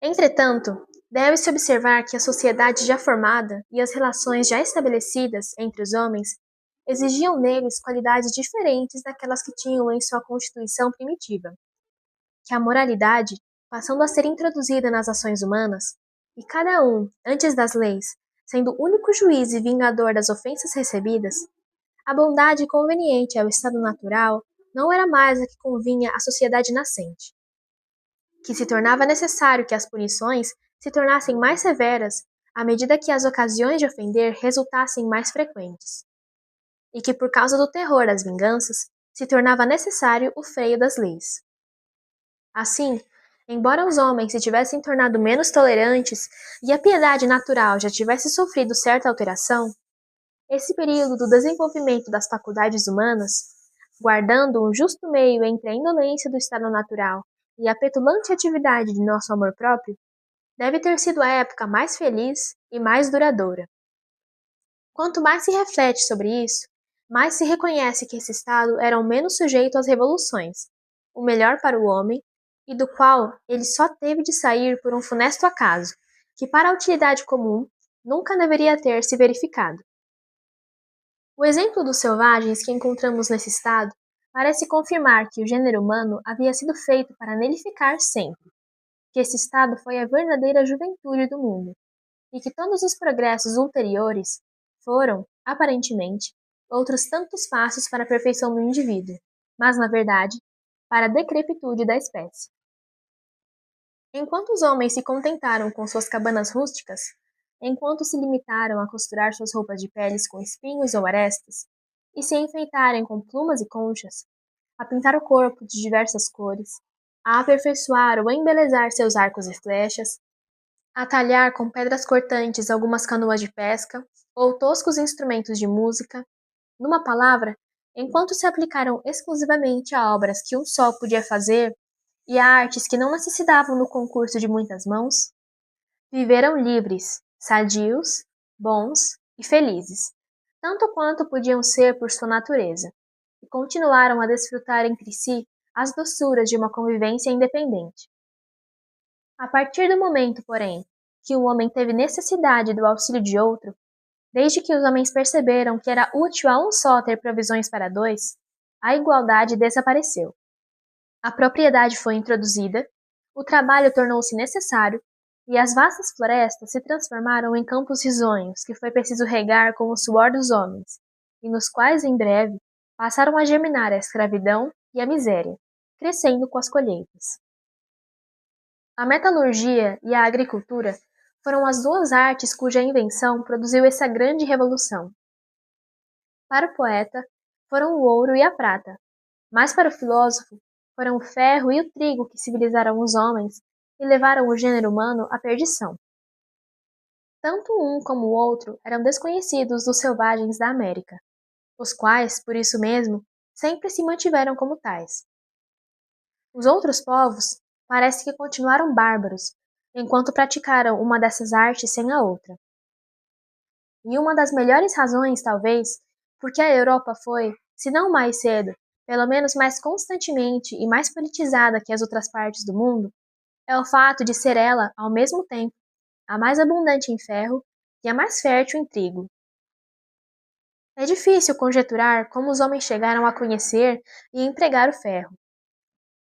Entretanto, deve-se observar que a sociedade já formada e as relações já estabelecidas entre os homens exigiam neles qualidades diferentes daquelas que tinham em sua constituição primitiva, que a moralidade, passando a ser introduzida nas ações humanas, e cada um, antes das leis, sendo o único juiz e vingador das ofensas recebidas, a bondade conveniente ao estado natural não era mais a que convinha à sociedade nascente, que se tornava necessário que as punições se tornassem mais severas à medida que as ocasiões de ofender resultassem mais frequentes, e que por causa do terror das vinganças se tornava necessário o freio das leis. Assim, embora os homens se tivessem tornado menos tolerantes e a piedade natural já tivesse sofrido certa alteração, esse período do desenvolvimento das faculdades humanas, guardando um justo meio entre a indolência do estado natural e a petulante atividade de nosso amor próprio, deve ter sido a época mais feliz e mais duradoura. Quanto mais se reflete sobre isso, mais se reconhece que esse estado era o menos sujeito às revoluções, o melhor para o homem, e do qual ele só teve de sair por um funesto acaso, que para a utilidade comum nunca deveria ter se verificado. O exemplo dos selvagens que encontramos nesse estado parece confirmar que o gênero humano havia sido feito para nele ficar sempre, que esse estado foi a verdadeira juventude do mundo, e que todos os progressos ulteriores foram, aparentemente, outros tantos passos para a perfeição do indivíduo, mas, na verdade, para a decrepitude da espécie. Enquanto os homens se contentaram com suas cabanas rústicas, enquanto se limitaram a costurar suas roupas de peles com espinhos ou arestas, e se enfeitarem com plumas e conchas, a pintar o corpo de diversas cores, a aperfeiçoar ou embelezar seus arcos e flechas, a talhar com pedras cortantes algumas canoas de pesca ou toscos instrumentos de música, numa palavra, enquanto se aplicaram exclusivamente a obras que um só podia fazer e a artes que não necessitavam do concurso de muitas mãos, viveram livres, sadios, bons e felizes, tanto quanto podiam ser por sua natureza, e continuaram a desfrutar entre si as doçuras de uma convivência independente. A partir do momento, porém, que o homem teve necessidade do auxílio de outro, desde que os homens perceberam que era útil a um só ter provisões para dois, a igualdade desapareceu. A propriedade foi introduzida, o trabalho tornou-se necessário, e as vastas florestas se transformaram em campos risonhos que foi preciso regar com o suor dos homens, e nos quais, em breve, passaram a germinar a escravidão e a miséria, crescendo com as colheitas. A metalurgia e a agricultura foram as duas artes cuja invenção produziu essa grande revolução. Para o poeta, foram o ouro e a prata, mas para o filósofo, foram o ferro e o trigo que civilizaram os homens e levaram o gênero humano à perdição. Tanto um como o outro eram desconhecidos dos selvagens da América, os quais, por isso mesmo, sempre se mantiveram como tais. Os outros povos parece que continuaram bárbaros, enquanto praticaram uma dessas artes sem a outra. E uma das melhores razões, talvez, porque a Europa foi, se não mais cedo, pelo menos mais constantemente e mais politizada que as outras partes do mundo, é o fato de ser ela, ao mesmo tempo, a mais abundante em ferro e a mais fértil em trigo. É difícil conjecturar como os homens chegaram a conhecer e empregar o ferro.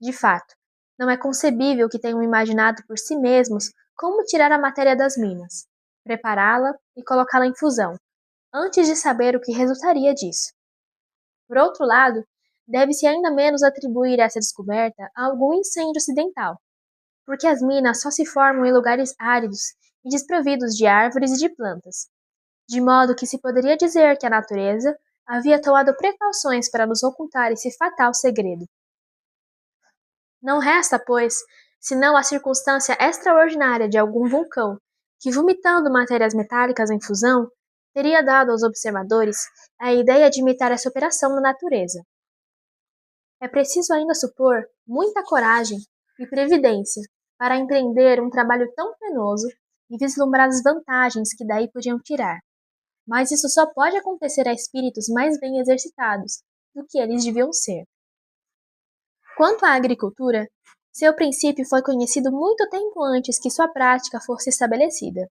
De fato, não é concebível que tenham imaginado por si mesmos como tirar a matéria das minas, prepará-la e colocá-la em fusão, antes de saber o que resultaria disso. Por outro lado, deve-se ainda menos atribuir essa descoberta a algum incêndio acidental, porque as minas só se formam em lugares áridos e desprovidos de árvores e de plantas, de modo que se poderia dizer que a natureza havia tomado precauções para nos ocultar esse fatal segredo. Não resta, pois, senão a circunstância extraordinária de algum vulcão que, vomitando matérias metálicas em fusão, teria dado aos observadores a ideia de imitar essa operação na natureza. É preciso ainda supor muita coragem e previdência para empreender um trabalho tão penoso e vislumbrar as vantagens que daí podiam tirar. Mas isso só pode acontecer a espíritos mais bem exercitados do que eles deviam ser. Quanto à agricultura, Seu princípio foi conhecido muito tempo antes que sua prática fosse estabelecida.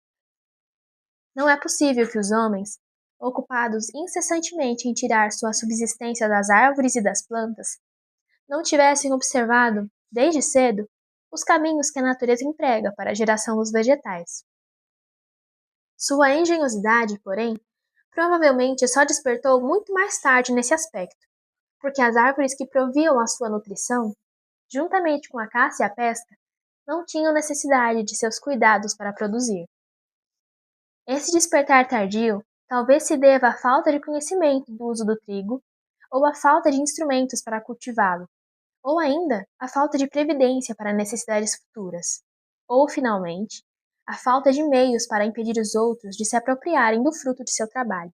Não é possível que os homens, ocupados incessantemente em tirar sua subsistência das árvores e das plantas, não tivessem observado, desde cedo, os caminhos que a natureza emprega para a geração dos vegetais. Sua engenhosidade, porém, provavelmente só despertou muito mais tarde nesse aspecto, porque as árvores que proviam a sua nutrição, juntamente com a caça e a pesca, não tinham necessidade de seus cuidados para produzir. Esse despertar tardio talvez se deva à falta de conhecimento do uso do trigo, ou à falta de instrumentos para cultivá-lo, ou ainda à falta de previdência para necessidades futuras, ou, finalmente, à falta de meios para impedir os outros de se apropriarem do fruto de seu trabalho.